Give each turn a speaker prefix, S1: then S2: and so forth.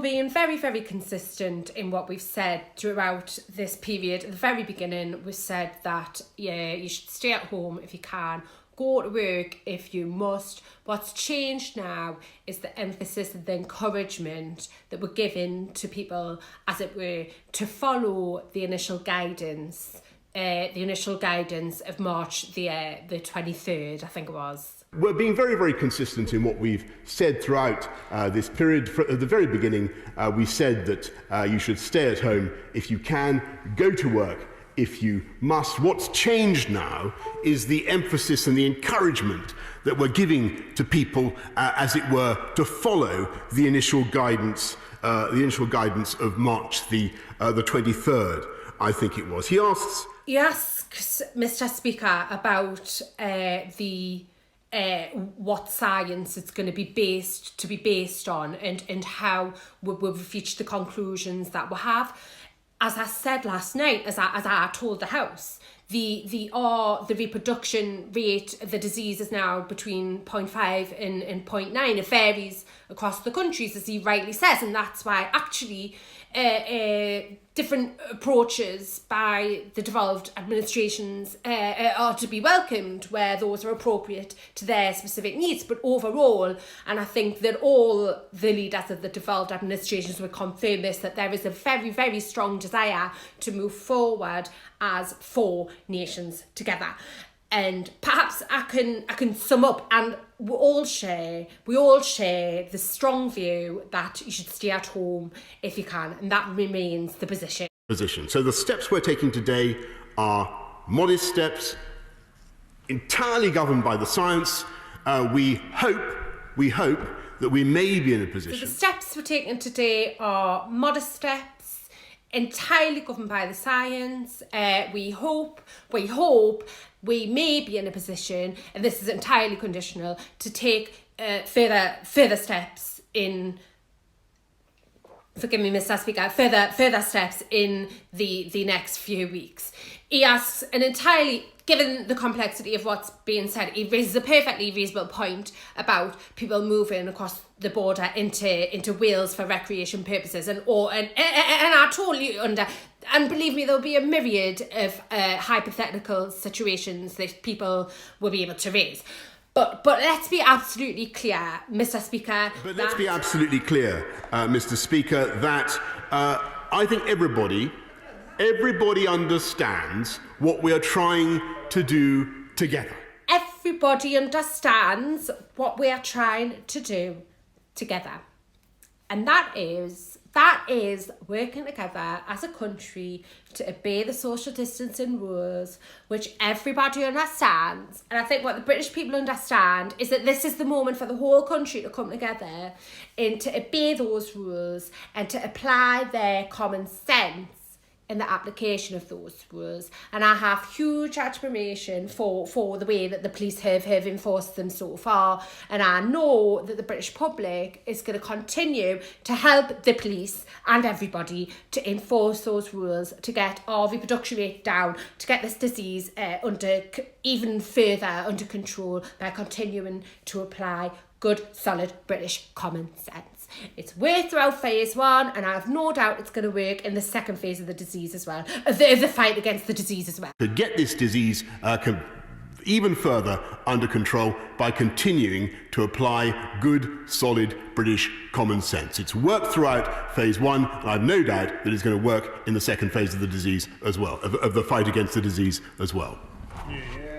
S1: being very, very consistent in what we've said throughout this period. At the very beginning, we said that, yeah, you should stay at home if you can, go to work if you must. What's changed now is the emphasis and the encouragement that we're giving to people, as it were, to follow the initial guidance of March the 23rd, I think it was.
S2: We're being very, very consistent in what we've said throughout this period. At the very beginning, we said that you should stay at home if you can, go to work if you must. What's changed now is the emphasis and the encouragement that we're giving to people, as it were, to follow the initial guidance of March the 23rd, I think it was. He asks,
S1: Mr. Speaker, about what science it's going to be based on, and how we've reached the conclusions that we have. As I said last night, as I told the House, the reproduction rate of the disease is now between 0.5 and 0.9. It varies across the countries, as he rightly says, and that's why actually different approaches by the devolved administrations are to be welcomed where those are appropriate to their specific needs. But overall, and I think that all the leaders of the devolved administrations would confirm this, that there is a very, very strong desire to move forward as 4 nations together. And perhaps I can sum up, and we all share the strong view that you should stay at home if you can, and that remains the position.
S2: So the steps we're taking today are modest steps, entirely governed by the science. We hope that we may be in a position.
S1: So the steps we're taking today are modest steps, entirely governed by the science. We hope we may be in a position, and this is entirely conditional, to take further steps in. Forgive me, Mr. Speaker. Further steps in the next few weeks. He asks an entirely, given the complexity of what's being said, he raises a perfectly reasonable point about people moving across the border into Wales for recreation purposes, and I totally and believe me, there'll be a myriad of hypothetical situations that people will be able to raise. But let's be absolutely clear, Mr. Speaker.
S2: But let's be absolutely clear, Mr. Speaker, that I think everybody understands what we are trying to do together.
S1: Everybody understands what we are trying to do together. And that is working together as a country to obey the social distancing rules, which everybody understands. And I think what the British people understand is that this is the moment for the whole country to come together and to obey those rules and to apply their common sense in the application of those rules. And I have huge admiration for the way that the police have enforced them so far. And I know that the British public is going to continue to help the police and everybody to enforce those rules, to get our reproduction rate down, to get this disease even further under control by continuing to apply good, solid British common sense. It's worked throughout phase 1, and I have no doubt it's going to work in the second phase of the disease as well, the fight against the disease as well.
S2: To get this disease even further under control by continuing to apply good, solid British common sense. It's worked throughout phase 1, and I have no doubt that it's going to work in the second phase of the disease as well, of the fight against the disease as well. Yeah.